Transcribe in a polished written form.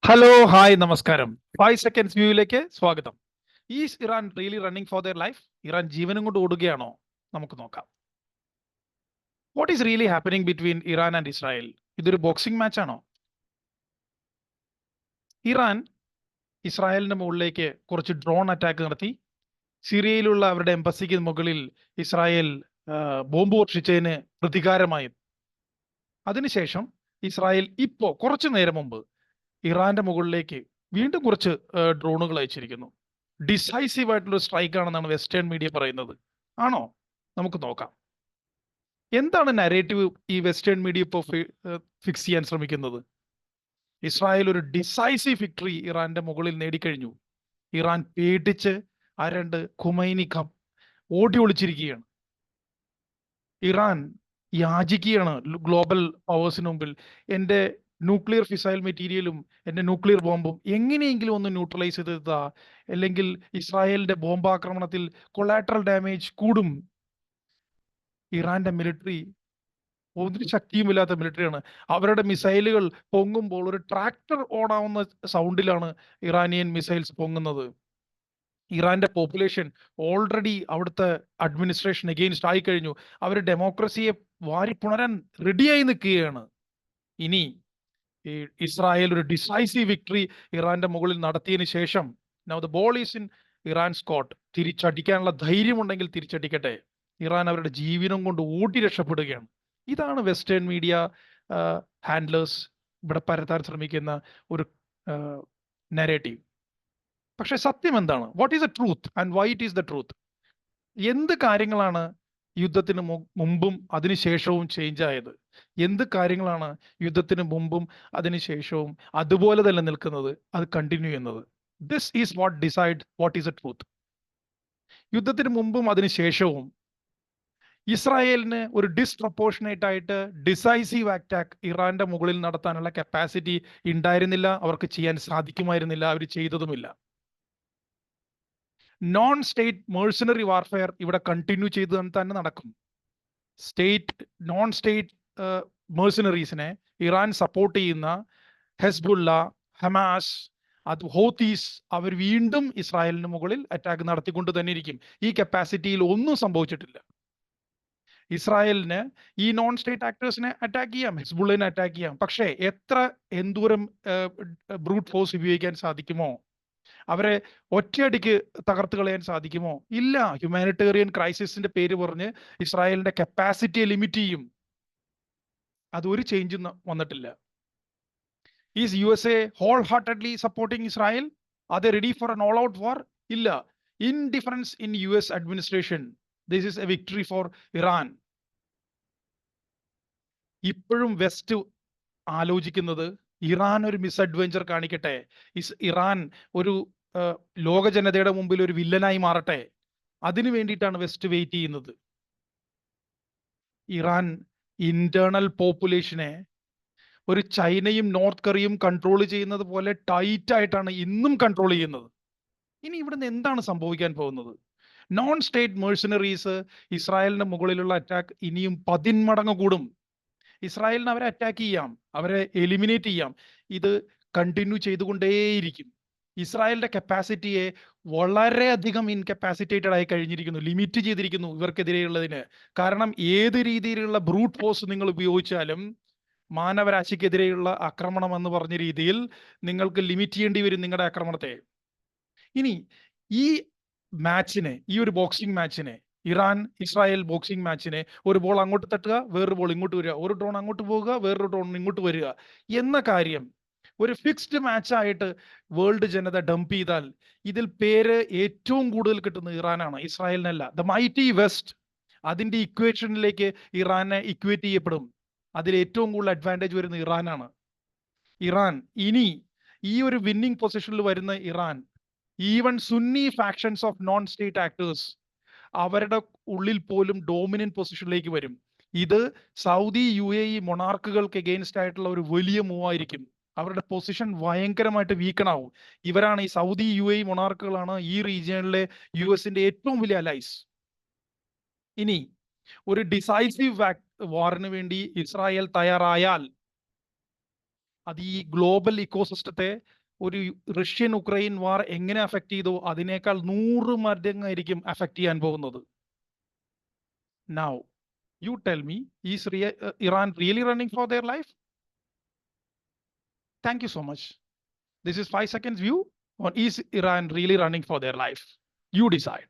Hello hi നമസ്കാരം. 5 seconds വ്യൂയിലേക്ക് സ്വാഗതം. Is Iran really running for their life? Iran ജീവനും കൊണ്ട് ഓടുകയാണോ? നമുക്ക് നോക്കാം. What is really happening between Iran and Israel? ഇതൊരു ബോക്സിംഗ് മാച്ച് ആണോ? ഇറാൻ ഇസ്രായേലിന്റെ മുകളിലേക്ക് കുറച്ച് ഡ്രോൺ അറ്റാക്ക് നടത്തി. സിറിയയിലുള്ള അവരുടെ എംബസിക്ക് മുകളിൽ ഇസ്രായേൽ ബോംബ് വർഷിച്ചതിന് പ്രതികാരമായി. അതിനുശേഷം ഇസ്രായേൽ ഇപ്പോൾ കുറച്ചു നേരം മുമ്പ് ഇറാന്റെ മുകളിലേക്ക് വീണ്ടും കുറച്ച് ഡ്രോണുകൾ അയച്ചിരിക്കുന്നു. ഡിസൈസീവ് ആയിട്ടുള്ള സ്ട്രൈക്ക് ആണെന്നാണ് വെസ്റ്റേൺ മീഡിയ പറയുന്നത്. ആണോ? നമുക്ക് നോക്കാം. എന്താണ് നരേറ്റീവ് ഈ വെസ്റ്റേൺ മീഡിയ ഇപ്പോൾ ഫിക്സ് ചെയ്യാൻ ശ്രമിക്കുന്നത്? ഇസ്രായേൽ ഒരു ഡിസൈസീവ് വിക്ടറി ഇറാന്റെ മുകളിൽ നേടിക്കഴിഞ്ഞു. ഇറാൻ പേടിച്ച് അരണ്ട് ഖുമൈനി ഓടി ഒളിച്ചിരിക്കുകയാണ്. ഇറാൻ യാചിക്കുകയാണ് ഗ്ലോബൽ പവേഴ്സിന് മുമ്പിൽ, എൻ്റെ ന്യൂക്ലിയർ ഫിസൈൽ മെറ്റീരിയലും എൻ്റെ ന്യൂക്ലിയർ ബോംബും എങ്ങനെയെങ്കിലും ഒന്ന് ന്യൂട്രലൈസ് ചെയ്താ, അല്ലെങ്കിൽ ഇസ്രായേലിന്റെ ബോംബാക്രമണത്തിൽ കൊളാട്രൽ ഡാമേജ് കൂടും. ഇറാന്റെ മിലിറ്ററി ഒരു ശക്തിയുമില്ലാത്ത മിലിറ്ററിയാണ്. അവരുടെ മിസൈലുകൾ പൊങ്ങുമ്പോൾ ഒരു ട്രാക്ടർ ഓടാവുന്ന സൗണ്ടിലാണ് ഇറാനിയൻ മിസൈൽസ് പൊങ്ങുന്നത്. ഇറാന്റെ പോപ്പുലേഷൻ ഓൾറെഡി അവിടുത്തെ അഡ്മിനിസ്ട്രേഷൻ എഗെയിൻസ്റ്റ് ആയി കഴിഞ്ഞു. അവർ ഡെമോക്രസിയെ വാരിപ്പുണരാൻ റെഡിയായി നിൽക്കുകയാണ്. ഇനി ഈ ഇസ്രായേൽ ഒരു ഡിസൈസീവ് വിക്ടറി ഇറാന്റെ മുകളിൽ നടത്തിയതിനു ശേഷം now the ball is in Iran's court. തിരിച്ചടിക്കാനുള്ള ധൈര്യമുണ്ടെങ്കിൽ തിരിച്ചടിക്കട്ടെ. ഇറാൻ അവരുടെ ജീവിതം കൊണ്ട് ഓടി രക്ഷപ്പെടുകയാണ്. ഇതാണ് വെസ്റ്റേൺ മീഡിയ ഹാൻഡ്ലേഴ്സ് ഇവിടെ പരത്താൻ ശ്രമിക്കുന്ന ഒരു നരേറ്റീവ്. പക്ഷെ സത്യം എന്താണ്? What is the truth and why it is the truth? എന്ത് കാര്യങ്ങളാണ് യുദ്ധത്തിന് മുമ്പും അതിനുശേഷവും ചേഞ്ച് ആയത്? എന്ത് കാര്യങ്ങളാണ് യുദ്ധത്തിന് മുമ്പും അതിനുശേഷവും അതുപോലെ തന്നെ നിൽക്കുന്നത്, അത് കണ്ടിന്യൂ ചെയ്യുന്നത്? This is what decide what is A truth. യുദ്ധത്തിന് മുമ്പും അതിനുശേഷവും ഇസ്രായേലിന് ഒരു ഡിസ്പ്രപ്പോർഷനേറ്റ് ആയിട്ട് ഡിസൈസീവ് അറ്റാക്ക് ഇറാന്റെ മുകളിൽ നടത്താനുള്ള കപ്പാസിറ്റി ഉണ്ടായിരുന്നില്ല. അവർക്ക് ചെയ്യാൻ സാധിക്കുമായിരുന്നില്ല. അവർ ചെയ്തതുമില്ല. നോൺ സ്റ്റേറ്റ് മേഴ്സണറി വാർഫെയർ ഇവിടെ കണ്ടിന്യൂ ചെയ്ത് തന്നെ നടക്കും. നോൺ സ്റ്റേറ്റ് മേഴ്സണറീസിനെ ഇറാൻ സപ്പോർട്ട് ചെയ്യുന്ന ഹെസ്ബുള്ള, ഹമാസ്, ഹൂത്തീസ് അവർ വീണ്ടും ഇസ്രായേലിന് മുകളിൽ അറ്റാക്ക് നടത്തിക്കൊണ്ട് തന്നെ ഇരിക്കും. ഈ കപ്പാസിറ്റിയിൽ ഒന്നും സംഭവിച്ചിട്ടില്ല. ഇസ്രായേലിന് ഈ നോൺ സ്റ്റേറ്റ് ആക്ടേഴ്സിനെ അറ്റാക്ക് ചെയ്യാം, ഹെസ്ബുള്ളിനെ അറ്റാക്ക് ചെയ്യാം. പക്ഷേ എന്തോരം ബ്രൂട്ട് ഫോഴ്സ് ഉപയോഗിക്കാൻ സാധിക്കുമോ? അവരെ ഒറ്റയടിക്ക് തകർത്ത് കളയാൻ സാധിക്കുമോ? ഇല്ല. ഹ്യൂമാനിറ്റേറിയൻ ക്രൈസിസിന്റെ പേര് പറഞ്ഞ് ഇസ്രായേലിന്റെ കപ്പാസിറ്റിയെ ലിമിറ്റ് ചെയ്യും. അതൊരു ചേഞ്ചും വന്നിട്ടില്ല. Is USA whole heartedly supporting Israel? Are they ready for an all out war? ഇല്ല. Indifference in US administration. This is a victory for Iran. ഇപ്പോഴും വെസ്റ്റ് ആലോചിക്കുന്നത് ഇറാൻ ഒരു മിസ്അഡ്വെഞ്ചർ കാണിക്കട്ടെ, ഇറാൻ ഒരു ലോക ജനതയുടെ മുമ്പിൽ ഒരു വില്ലനായി മാറട്ടെ. അതിനു വേണ്ടിയിട്ടാണ് വെസ്റ്റ് വെയിറ്റ് ചെയ്യുന്നത്. ഇറാൻ ഇന്റേണൽ പോപ്പുലേഷനെ ഒരു ചൈനയും നോർത്ത് കൊറിയയും കൺട്രോൾ ചെയ്യുന്നത് പോലെ ടൈറ്റ് ആയിട്ടാണ് ഇന്നും കൺട്രോൾ ചെയ്യുന്നത്. ഇനി ഇവിടുന്ന് എന്താണ് സംഭവിക്കാൻ പോകുന്നത്? നോൺ സ്റ്റേറ്റ് മേഴ്സണറീസ് ഇസ്രായേലിന്റെ മുകളിലുള്ള അറ്റാക്ക് ഇനിയും 10 മടങ്ങ് കൂടും. ഇസ്രായേലിന് അവരെ അറ്റാക്ക് ചെയ്യാം, അവരെ എലിമിനേറ്റ് ചെയ്യാം. ഇത് കണ്ടിന്യൂ ചെയ്തുകൊണ്ടേയിരിക്കും. ഇസ്രായേലിന്റെ കപ്പാസിറ്റിയെ വളരെയധികം ഇൻകപ്പാസിറ്റേറ്റഡ് ആയി കഴിഞ്ഞിരിക്കുന്നു, ലിമിറ്റ് ചെയ്തിരിക്കുന്നു ഇവർക്കെതിരെയുള്ളതിന്. കാരണം ഏത് രീതിയിലുള്ള ബ്രൂട്ട് ഫോഴ്സ് നിങ്ങൾ ഉപയോഗിച്ചാലും മാനവരാശിക്കെതിരെയുള്ള ആക്രമണം എന്ന് പറഞ്ഞ രീതിയിൽ നിങ്ങൾക്ക് ലിമിറ്റ് ചെയ്യേണ്ടി വരും നിങ്ങളുടെ ആക്രമണത്തെ. ഇനി ഈ മാച്ചിനെ, ഈ ഒരു ബോക്സിംഗ് മാച്ചിനെ, ഇറാൻ ഇസ്രായേൽ ബോക്സിംഗ് മാച്ചിനെ, ഒരു ബോൾ അങ്ങോട്ട് തട്ടുക, വേറൊരു ബോൾ ഇങ്ങോട്ട് വരിക, ഒരു ഡ്രോൺ അങ്ങോട്ട് പോവുക, വേറൊരു ഡ്രോൺ ഇങ്ങോട്ട് വരിക എന്ന കാര്യം ഒരു ഫിക്സ്ഡ് മാച്ചായിട്ട് വേൾഡ് ജനത ഡംപ് ചെയ്താൽ ഇതിൽ പേര് ഏറ്റവും കൂടുതൽ കിട്ടുന്നത് ഇറാനാണ്, ഇസ്രായേലിനല്ല. ദ മൈറ്റി വെസ്റ്റ് അതിന്റെ ഇക്വേഷനിലേക്ക് ഇറാനെ ഇക്വേറ്റ് ചെയ്യപ്പെടും. അതിൽ ഏറ്റവും കൂടുതൽ അഡ്വാൻറ്റേജ് വരുന്നത് ഇറാനാണ്. ഇറാൻ ഇനി ഈ ഒരു വിന്നിംഗ് പൊസിഷനിൽ വരുന്ന Iran, even Sunni factions of non state actors അവരുടെ ഉള്ളിൽ പോലും ഡോമിനന്റ് പൊസിഷനിലേക്ക് വരും. ഇത് സൗദി UAE മൊണാർക്കുകൾക്ക് എഗെയിൻസ്റ്റ് ആയിട്ടുള്ള ഒരു വലിയ മൂവ് ആയിരിക്കും. അവരുടെ പൊസിഷൻ ഭയങ്കരമായിട്ട് വീക്കണാവും. ഇവരാണ്, ഈ സൗദി UAE മൊണാർക്കുകളാണ് ഈ റീജിയനിലെ US-ന്റെ ഏറ്റവും വലിയ അലൈസ്. ഇനി ഒരു ഡിസൈസീവ് വാറിന് വേണ്ടി ഇസ്രായേൽ തയ്യാറായാൽ അത് ഈ ഗ്ലോബൽ ഇക്കോസിസ്റ്റത്തെ ഒരു റഷ്യൻ ഉക്രൈൻ വാർ എങ്ങനെ അഫക്റ്റ് ചെയ്തോ അതിനേക്കാൾ 100 മടങ്ങായിരിക്കും അഫക്റ്റ് ചെയ്യാൻ പോകുന്നത്. Now, you tell me, is Iran really running for their life? Thank you so much. This is 5 seconds view on is Iran really running for their life? You decide.